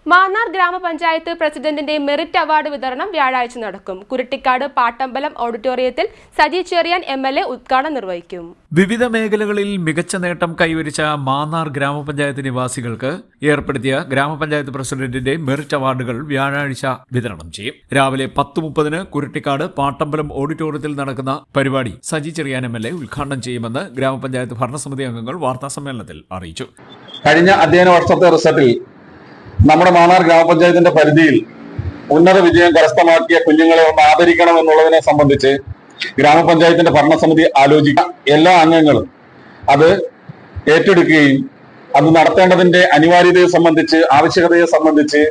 മാന്നാർ ഗ്രാമപഞ്ചായത്ത് പ്രസിഡന്റിന്റെ merit award വിതരണം വ്യാഴാഴ്ച നടക്കും. കുരുട്ടിക്കാട് പാട്ടമ്പലം ഓഡിറ്റോറിയത്തിൽ സജി ചെറിയാൻ MLA ഉദ്ഘാടനം നിർവഹിക്കും. വിവിധ മേഖലകളിൽ മികച്ച നേട്ടം കൈവരിച്ച മാന്നാർ ഗ്രാമപഞ്ചായത്ത് നിവാസികൾക്ക് ഏർപ്പെടുത്തിയ ഗ്രാമപഞ്ചായത്ത് പ്രസിഡന്റിന്റെ മെറിറ്റ് അവാർഡുകൾ വ്യാഴാഴ്ച വിതരണം ചെയ്യും. രാവിലെ 10:30 കുരുട്ടിക്കാട് പാട്ടമ്പലം ഓഡിറ്റോറിയത്തിൽ നടക്കുന്ന പരിപാടി സജി ചെറിയാൻ MLA ഉദ്ഘാടനം ചെയ്യുമെന്ന് ഗ്രാമപഞ്ചായത്ത് ഭരണസമിതി അംഗങ്ങൾ വാർത്താസമ്മേളനത്തിൽ അറിയിച്ചു. കഴിഞ്ഞ അധ്യയന വർഷത്തെ റിസൾട്ടിൽ നമ്മുടെ മാന്നാർ ഗ്രാമപഞ്ചായത്തിന്റെ പരിധിയിൽ ഉന്നത വിജയം കരസ്ഥമാക്കിയ കുഞ്ഞുങ്ങളെ ഒന്ന് ആദരിക്കണം എന്നുള്ളതിനെ സംബന്ധിച്ച് ഗ്രാമപഞ്ചായത്തിന്റെ ഭരണസമിതി ആലോചിക്കുക. എല്ലാ അംഗങ്ങളും അത് ഏറ്റെടുക്കുകയും അത് നടത്തേണ്ടതിന്റെ അനിവാര്യതയെ സംബന്ധിച്ച് ആവശ്യകതയെ സംബന്ധിച്ച്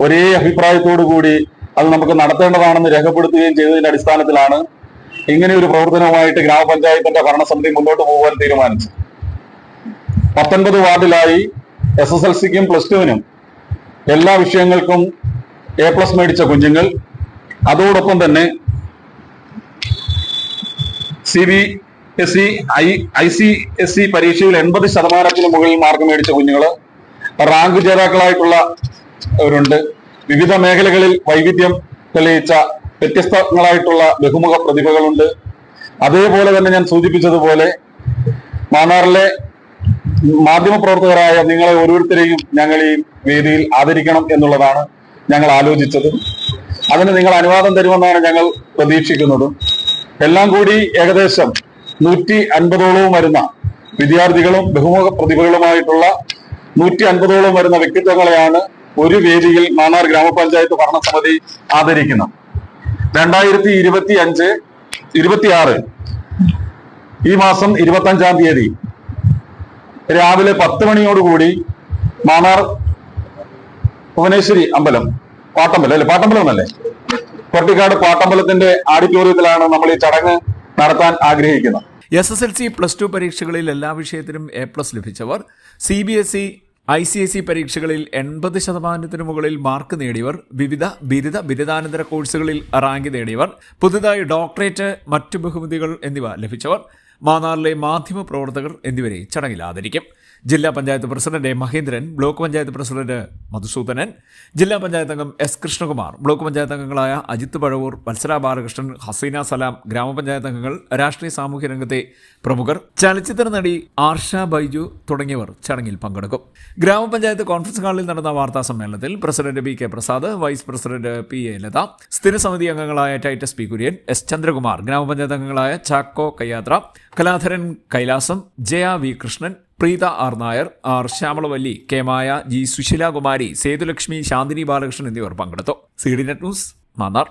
ഒരേ അഭിപ്രായത്തോടു കൂടി അത് നമുക്ക് നടത്തേണ്ടതാണെന്ന് രേഖപ്പെടുത്തുകയും ചെയ്തതിന്റെ അടിസ്ഥാനത്തിലാണ് ഇങ്ങനെ ഒരു പ്രവർത്തനവുമായിട്ട് ഗ്രാമപഞ്ചായത്തിന്റെ ഭരണസമിതി മുന്നോട്ട് പോകാൻ തീരുമാനിച്ചത്. 19 വാർഡിലായി SSLCക്കും +2നും എല്ലാ വിഷയങ്ങൾക്കും A+ മേടിച്ച കുഞ്ഞുങ്ങൾ, അതോടൊപ്പം തന്നെ CBSE ICSE പരീക്ഷയിൽ 80% മുകളിൽ മാർക്ക് മേടിച്ച കുഞ്ഞുങ്ങൾ, റാങ്ക് ജേതാക്കളായിട്ടുള്ളവരുണ്ട്. വിവിധ മേഖലകളിൽ വൈവിധ്യം തെളിയിച്ച വ്യത്യസ്തങ്ങളായിട്ടുള്ള ബഹുമുഖ പ്രതിഭകളുണ്ട്. അതേപോലെ തന്നെ ഞാൻ സൂചിപ്പിച്ചതുപോലെ മാന്നാറിലെ മാധ്യമപ്രവർത്തകരായ നിങ്ങളെ ഓരോരുത്തരെയും ഞങ്ങൾ ഈ വേദിയിൽ ആദരിക്കണം എന്നുള്ളതാണ് ഞങ്ങൾ ആലോചിച്ചത്. അതിന് നിങ്ങൾ അനുവാദം തരുമെന്നാണ് ഞങ്ങൾ പ്രതീക്ഷിക്കുന്നത്. എല്ലാം കൂടി ഏകദേശം 150ഓളം വരുന്ന വിദ്യാർത്ഥികളും ബഹുമുഖ പ്രതിഭകളുമായിട്ടുള്ള 150ഓളം വരുന്ന വ്യക്തിത്വങ്ങളെയാണ് ഒരു വേദിയിൽ മാന്നാർ ഗ്രാമപഞ്ചായത്ത് ഭരണസമിതി ആദരിക്കുന്നത്. 2025-26 ഈ മാസം 25-ാം തീയതി രാവിലെ 10 മണിയോടുകൂടി മാന്നാർ ഭുവനേശ്വരി അമ്പലം, പാട്ടമ്പലം എന്നല്ലേ, കുരുട്ടിക്കാട് പാട്ടമ്പലത്തിന്റെ ഓഡിറ്റോറിയത്തിലാണ് നമ്മൾ ഈ ചടങ്ങ് നടത്താൻ ആഗ്രഹിക്കുന്നത്. SSLC +2 പരീക്ഷകളിൽ എല്ലാ വിഷയത്തിനും A+ ലഭിച്ചവർ, CBSE ICSE പരീക്ഷകളിൽ 80% മുകളിൽ മാർക്ക് നേടിയവർ, വിവിധ ബിരുദാനന്തര കോഴ്സുകളിൽ റാങ്ക് നേടിയവർ, പുതുതായി ഡോക്ടറേറ്റ്, മറ്റു ബഹുമതികൾ എന്നിവ ലഭിച്ചവർ, മാന്നാറിലെ മാധ്യമ പ്രവർത്തകർ എന്നിവരെ ചടങ്ങിൽ ആദരിക്കും. ജില്ലാ panchayat president Mahendran, block panchayat president Madhusudanan, ജില്ലാ പഞ്ചായത്ത് അംഗം S കൃഷ്ണകുമാർ, ബ്ലോക്ക് പഞ്ചായത്ത് അംഗങ്ങളായ അജിത്ത് പഴവൂർ, വത്സല ബാലകൃഷ്ണൻ, ഹസീന സലാം, ഗ്രാമപഞ്ചായത്ത് അംഗങ്ങൾ, രാഷ്ട്രീയ സാമൂഹ്യ രംഗത്തെ പ്രമുഖർ, ചലച്ചിത്ര നടി ആർഷ ബൈജു തുടങ്ങിയവർ ചടങ്ങിൽ പങ്കെടുക്കും. ഗ്രാമപഞ്ചായത്ത് കോൺഫറൻസ് ഹാളിൽ നടന്ന വാർത്താ സമ്മേളനത്തിൽ president BK Prasad, vice president PA Latha, സ്ഥിരസമിതി അംഗങ്ങളായ ടൈറ്റസ് P കുര്യൻ, S ചന്ദ്രകുമാർ, ഗ്രാമപഞ്ചായത്ത് അംഗങ്ങളായ ചാക്കോ കയ്യാത്ര, കലാധരൻ കൈലാസം, Jaya V Krishnan, Preetha R Nair, R ശ്യാമളവല്ലി, K മായ, G സുശീലാകുമാരി, സേതുലക്ഷ്മി, ശാന്തിനി ബാലകൃഷ്ണൻ എന്നിവർ പങ്കെടുത്തു. CDNet news, Mannar.